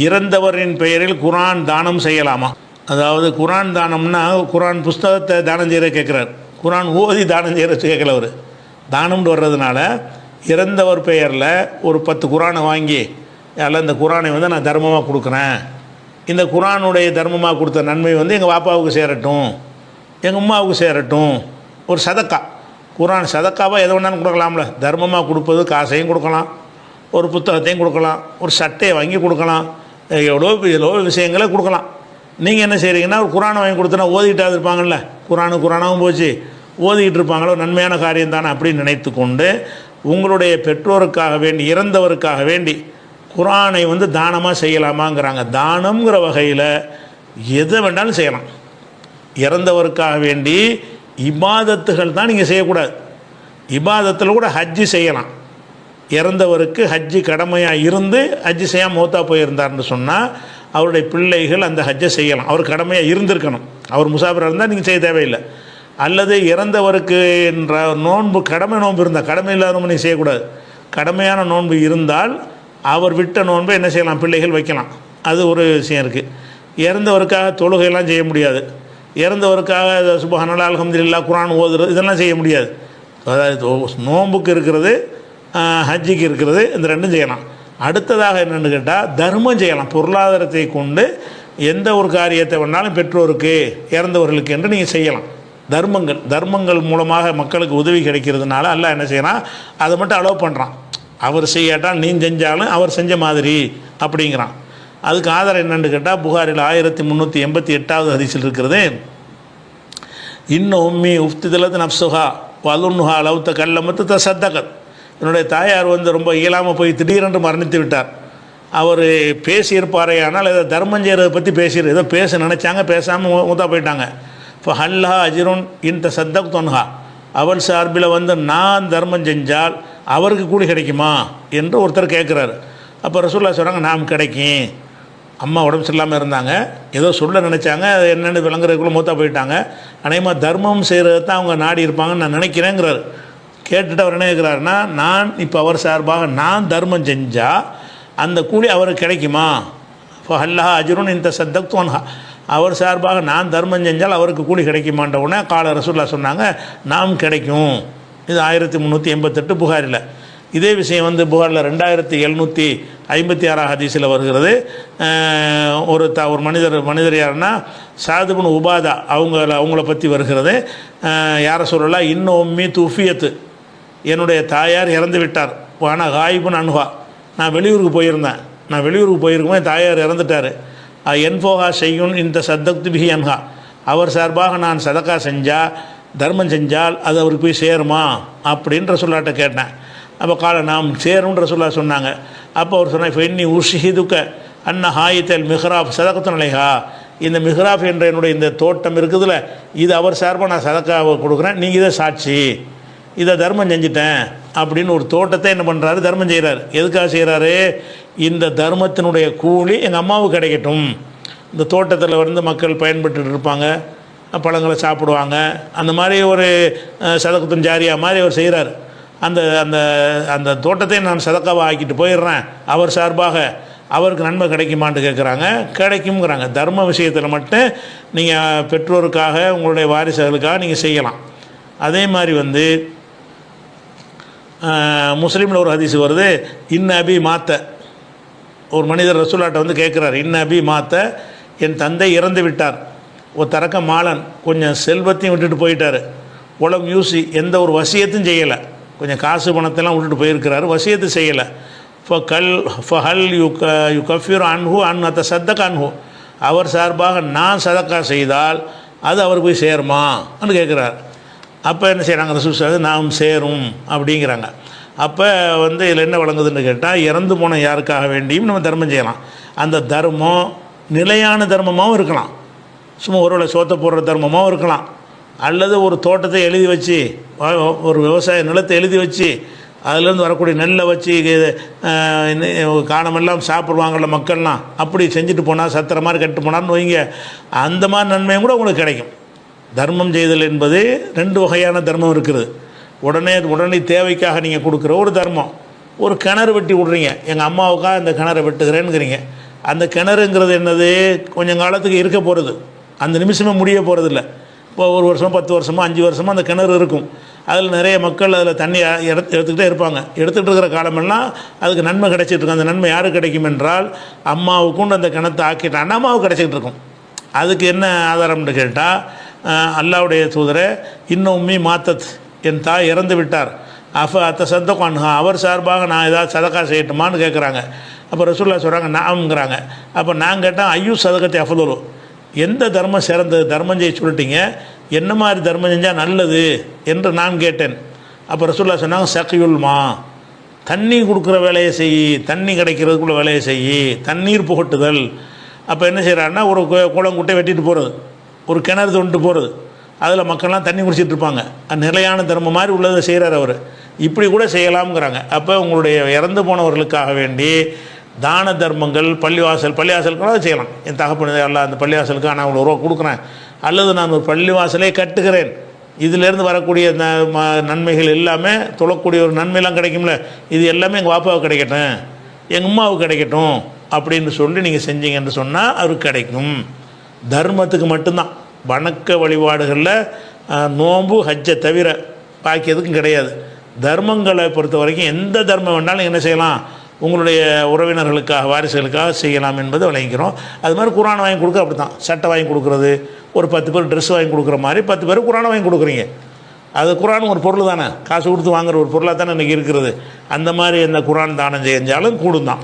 இறந்தவரின் பெயரில் குரான் தானம் செய்யலாமா? அதாவது குரான் தானம்னா குரான் புஸ்தகத்தை தானம் செய்கிற கேட்குறார். குரான் ஓதி தானம் செய்கிற கேட்கல. அவர் தானம்னு வர்றதுனால இறந்தவர் பெயரில் ஒரு 10 குரானை வாங்கி அதில் இந்த குரானை வந்து நான் தர்மமாக கொடுக்குறேன், இந்த குரானுடைய தர்மமாக கொடுத்த நன்மை வந்து எங்கள் பாப்பாவுக்கு சேரட்டும், எங்கள் அம்மாவுக்கு சேரட்டும், ஒரு சதக்கா. குரான் சதக்காவாக எதை வேணாலும் கொடுக்கலாம்ல. தர்மமாக கொடுப்பது காசையும் கொடுக்கலாம், ஒரு புத்தகத்தையும் கொடுக்கலாம், ஒரு சட்டையை வாங்கி கொடுக்கலாம், எவ்வளோ விஷயங்களை கொடுக்கலாம். நீங்கள் என்ன செய்கிறீங்கன்னா ஒரு குரானை வாங்கி கொடுத்தனா ஓதிக்கிட்டாது இருப்பாங்கள்ல, குரானாகவும் போச்சு, ஓதிக்கிட்டு இருப்பாங்களோ, நன்மையான காரியம் தானே அப்படின்னு நினைத்து கொண்டு உங்களுடைய பெற்றோருக்காக வேண்டி இறந்தவருக்காக வேண்டி குரானை வந்து தானமாக செய்யலாமாங்கிறாங்க. தானம்ங்கிற வகையில் எதை வேண்டாலும் செய்யலாம். இறந்தவருக்காக வேண்டி இபாதத்துகள் தான் நீங்கள் செய்யக்கூடாது. இபாதத்தில் கூட ஹஜ்ஜு செய்யலாம். இறந்தவருக்கு ஹஜ்ஜு கடமையாக இருந்து ஹஜ்ஜு செய்யாமல் மௌத்தா போயிருந்தார்னு சொன்னால் அவருடைய பிள்ளைகள் அந்த ஹஜ்ஜை செய்யலாம். அவர் கடமையாக இருந்திருக்கணும். அவர் முசாஃபிராக இருந்தால் நீங்கள் செய்ய தேவையில்லை. அல்லது இறந்தவருக்கு என்ற நோன்பு கடமை நோன்பு இருந்தால், கடமை இல்லாத நோன்பு நீங்கள் செய்யக்கூடாது. கடமையான நோன்பு இருந்தால் அவர் விட்ட நோன்பை என்ன செய்யலாம், பிள்ளைகள் வைக்கலாம். அது ஒரு விஷயம் இருக்குது. இறந்தவருக்காக தொழுகையெல்லாம் செய்ய முடியாது. இறந்தவருக்காக சுப்ஹானல்லாஹ் அல்ஹம்துலில்லாஹ் குர்ஆன் ஓதுறது இதெல்லாம் செய்ய முடியாது. அதாவது நோன்புக்கு இருக்கிறது, ஹஜ்ஜுக்கு இருக்கிறது, இந்த ரெண்டும் செய்யலாம். அடுத்ததாக என்னென்னு கேட்டால் தர்மம் செய்யலாம். பொருளாதாரத்தை கொண்டு எந்த ஒரு காரியத்தை வேணாலும் பெற்றோருக்கு இறந்தவர்களுக்கு என்று நீங்கள் செய்யலாம். தர்மங்கள் மூலமாக மக்களுக்கு உதவி கிடைக்கிறதுனால அல்லாஹ் என்ன செய்யறான், அதை மட்டும் அலோவ் பண்ணுறான். அவர் செய்யாட்டால் நீ செஞ்சாலும் அவர் செஞ்ச மாதிரி அப்படிங்கிறான். அதுக்கு ஆதாரம் என்னென்னு கேட்டால் புகாரில் 1388வது ஹதீஸில் இருக்கிறது. இன்னும் உம்மி உஃப்திதலத் நப்சுஹா வலுன்ஹா லவுத்த கல்லமத்து தசத்தகத். என்னுடைய தாயார் வந்து ரொம்ப இயலாமல் போய் திடீரென்று மரணித்து விட்டார். அவர் பேசியிருப்பாரே, ஆனால் ஏதோ தர்மம் செய்கிறத பற்றி ஏதோ பேச நினச்சாங்க, பேசாமல் மூத்தா போயிட்டாங்க. இப்போ ஹல்லா அஜிருன் இந்த சத்தக் தொன்ஹா, அவள் சார்பில் வந்து நான் தர்மம் செஞ்சால் அவருக்கு கூலி கிடைக்குமா என்று ஒருத்தர் கேட்குறாரு. அப்போ ரசூலுல்லாஹ் சொல்கிறாங்க, நாம் கிடைக்கும். அம்மா உடம்பு சரியில்லாமல் இருந்தாங்க, ஏதோ சொல்ல நினச்சாங்க, அது என்னென்னு விளங்குறதுக்குள்ளே மூத்தா போயிட்டாங்க. அநேகமாக தர்மம் செய்கிறது தான் அவங்க நாடி இருப்பாங்கன்னு நான் நினைக்கிறேங்கிறார். கேட்டுட்டு அவர் என்ன கேட்குறாருன்னா, நான் இப்போ அவர் சார்பாக நான் தர்மம் செஞ்சால் அந்த கூலி அவருக்கு கிடைக்குமா? இப்போ ஹல்லா அஜ்ருன் இந்த சத்தக் தொன்ஹா, அவர் சார்பாக நான் தர்மம் செஞ்சால் அவருக்கு கூலி கிடைக்குமான்ற உடனே கால ரசூலுல்லாஹ் சொன்னாங்க, நாம் கிடைக்கும். இது 1388 புகாரில். இதே விஷயம் வந்து புகாரில் 2756 ஹதீஸில் வருகிறது. ஒரு மனிதர் யாருன்னா சாத் இப்னு உபாதா அவங்கள பற்றி வருகிறது. யார சொல்லலாம், இன்னும் உம்மி துஃபியத்து, என்னுடைய தாயார் இறந்து விட்டார். ஆனால் காயிபுன் அன்ஹா, நான் வெளியூருக்கு போயிருக்கும்போது என் தாயார் இறந்துட்டார். என்போகா செய்யும் இந்த சத்தக்து பிஹி அன்ஹா, அவர் சார்பாக நான் சதக்கா செஞ்சால் தர்மம் செஞ்சால் அது அவருக்கு போய் சேருமா அப்படின்ற ரசூலுல்லாஹ்ட்ட கேட்டேன். அப்போ கால நாம் சேரும்ன்ற ரசூலுல்லாஹ் சொன்னாங்க. அப்போ அவர் சொன்னார், இப்போ இன்னி உஷிஹிதுக்க அன்ன ஹாயித்தல் மிஹ்ராப் சதகத்து நிலைஹா, இந்த மிஹ்ராப் என்ற என்னுடைய இந்த தோட்டம் இருக்குதுல்ல, இது அவர் சார்பாக நான் சதக்காவை கொடுக்குறேன், நீங்கள் இதை சாட்சி, இதை தர்மம் செஞ்சிட்டேன் அப்படின்னு ஒரு தோட்டத்தை என்ன பண்ணுறாரு, தர்மம் செய்கிறார். எதுக்காக செய்கிறாரு, இந்த தர்மத்தினுடைய கூலி எங்கள் அம்மாவுக்கு கிடைக்கட்டும். இந்த தோட்டத்தில் வந்து மக்கள் பயன்பட்டு இருப்பாங்க, பழங்களை சாப்பிடுவாங்க, அந்த மாதிரி ஒரு சதகத்துன் ஜாரியா மாதிரி அவர் செய்கிறார். அந்த அந்த அந்த தோட்டத்தை நான் சதக்காவை ஆக்கிட்டு போயிடுறேன், அவர் சார்பாக அவருக்கு நன்மை கிடைக்குமான்னு கேட்குறாங்க. கிடைக்குங்கிறாங்க. தர்ம விஷயத்தில் மட்டும் நீங்கள் பெற்றோருக்காக உங்களுடைய வாரிசுகளுக்காக நீங்கள் செய்யலாம். அதே மாதிரி வந்து முஸ்லீமில் ஒரு ஹதீஸ் வருது, அபி மாத்த, ஒரு மனிதர் ரசூலுல்லாஹ்ட்ட வந்து கேட்குறார், அபி மாத்த, என் தந்தை இறந்து விட்டார், ஒரு தரக்க மாலன், கொஞ்சம் செல்வத்தையும் விட்டுட்டு போயிட்டார், உலம் யூசி, எந்த ஒரு வசியத்தும் செய்யலை, கொஞ்சம் காசு பணத்தெல்லாம் விட்டுட்டு போயிருக்கிறாரு, வசியத்து செய்யலை. ஃபஹல் யூ கஃபீர் அன்ஹு அன் அத்த சத்தக் அன்ஹு, அவர் சார்பாக நான் சதக்கா செய்தால் அது அவருக்கு போய் சேருமான்னு கேட்குறார். அப்போ என்ன செய்கிறாங்க, ரசூலுல்லாஹ் நாம் சேரும் அப்படிங்கிறாங்க. அப்போ வந்து இதில் என்ன வழங்குதுன்னு கேட்டால், இறந்து போன யாருக்காக வேண்டியும் நம்ம தர்மம் செய்யலாம். அந்த தர்மம் நிலையான தர்மமாகவும் இருக்கலாம், சும்மா ஒருவேளை சோத்தை போடுற தர்மமாகவும் இருக்கலாம், அல்லது ஒரு தோட்டத்தை எழுதி வச்சு, ஒரு விவசாய நிலத்தை எழுதி வச்சு அதுலேருந்து வரக்கூடிய நெல்லை வச்சு காலமெல்லாம் சாப்பிடுவாங்கள்ல மக்கள்லாம், அப்படி செஞ்சுட்டு போனால் சத்திர மாதிரி கட்டு போனான்னு வைங்க, அந்த மாதிரி நன்மையும் கூட உங்களுக்கு கிடைக்கும். தர்மம் செய்தல் என்பது 2 வகையான தர்மம் இருக்குது. உடனே தேவைக்காக நீங்கள் கொடுக்குற ஒரு தர்மம். ஒரு கிணறு வெட்டி விட்றீங்க, எங்கள் அம்மாவுக்காக இந்த கிணறை வெட்டுகிறேன்னுங்கிறீங்க, அந்த கிணறுங்கிறது என்னது, கொஞ்சம் காலத்துக்கு இருக்க போகிறது, அந்த நிமிஷமே முடிய போகிறதில்ல. இப்போ 1 வருஷமோ 10 வருஷமோ 5 வருஷமோ அந்த கிணறு இருக்கும். அதில் நிறைய மக்கள் அதில் தண்ணி எடுத்துக்கிட்டே இருப்பாங்க. எடுத்துகிட்டு இருக்கிற காலமெல்லாம் அதுக்கு நன்மை கிடைச்சிட்டு இருக்கும். அந்த நன்மை யாருக்கு கிடைக்கும் என்றால், அம்மாவுக்கும் அந்த கிணத்தை ஆக்கிட்டான் அம்மாவுக்கு கிடைச்சிக்கிட்டு இருக்கும். அதுக்கு என்ன ஆதாரம்னு கேட்டால், அல்லாவுடைய தூதரை, இன்னும் உம்மி மாத்தத், என் தாய் இறந்து விட்டார், அத்த சத்தகான்ஹா, அவர் சார்பாக நான் ஏதாவது சதக்கா செய்யட்டுமான்னு கேட்குறாங்க. அப்போ ரசூலுல்லாஹ் சொல்கிறாங்க நாம்ங்கிறாங்க. அப்போ நான் கேட்டால் ஐயோ சதக்கத்தை அஃதலு, எந்த தர்மம் சிறந்தது, தர்மம் செய்ய சொல்லிட்டீங்க, என்ன மாதிரி தர்மம் செஞ்சால் நல்லது என்று நான் கேட்டேன். அப்போ ரசூலுல்லாஹ் சொன்னாங்க சகியுல்மா, தண்ணி கொடுக்குற வேலையை செய், தண்ணி கிடைக்கிறதுக்குள்ள வேலையை செய், தண்ணீர் புகட்டுதல். அப்போ என்ன செய்கிறாருன்னா, ஒரு குளங்குட்டை வெட்டிட்டு போகிறது, ஒரு கிணறு தொண்டு போகிறது, அதில் மக்கள்லாம் தண்ணி குடிச்சிட்டு இருப்பாங்க. நிலையான தர்மம் மாதிரி உள்ளதை செய்கிறார் அவர். இப்படி கூட செய்யலாம்ங்கிறாங்க. அப்போ உங்களுடைய இறந்து போனவர்களுக்காக வேண்டி தான தர்மங்கள், பள்ளிவாசலுக்கு கூட செய்யலாம். என் தகப்பனது எல்லாம் அந்த பள்ளிவாசலுக்கு நான் இவ்வளோ ரூபா கொடுக்குறேன், அல்லது நான் ஒரு பள்ளிவாசலே கட்டுகிறேன், இதிலேருந்து வரக்கூடிய நன்மைகள் எல்லாமே, தொழக்கூடிய ஒரு நன்மையெல்லாம் கிடைக்கும்ல, இது எல்லாமே எங்கள் பாப்பாவுக்கு கிடைக்கட்டும், எங்கள் அம்மாவுக்கு கிடைக்கட்டும் அப்படின்னு சொல்லி நீங்கள் செஞ்சீங்கன்னு சொன்னால் அவருக்கு கிடைக்கும். தர்மத்துக்கு மட்டும்தான், வணக்க வழிபாடுகளில் நோன்பு ஹஜ்ஜை தவிர பாக்கி எதுக்கும் கிடையாது. தர்மங்களை பொறுத்த வரைக்கும் எந்த தர்மம் வேணாலும் என்ன செய்யலாம், உங்களுடைய உறவினர்களுக்காக, வாரிசுகளுக்காக செய்யலாம் என்பதை விளங்கிக்கிறோம். அது மாதிரி குரான் வாங்கி கொடுக்க அப்படி தான், சட்டை வாங்கி கொடுக்குறது, ஒரு 10 பேர் ட்ரெஸ் வாங்கி கொடுக்குற மாதிரி 10 பேர் குரானை வாங்கி கொடுக்குறீங்க. அது குரான் ஒரு பொருள் தானே, காசு கொடுத்து வாங்குற ஒரு பொருளாக தானே இன்றைக்கி இருக்கிறது. அந்த மாதிரி இந்த குரான் தானம் செஞ்சாலும் கூடும் தான்.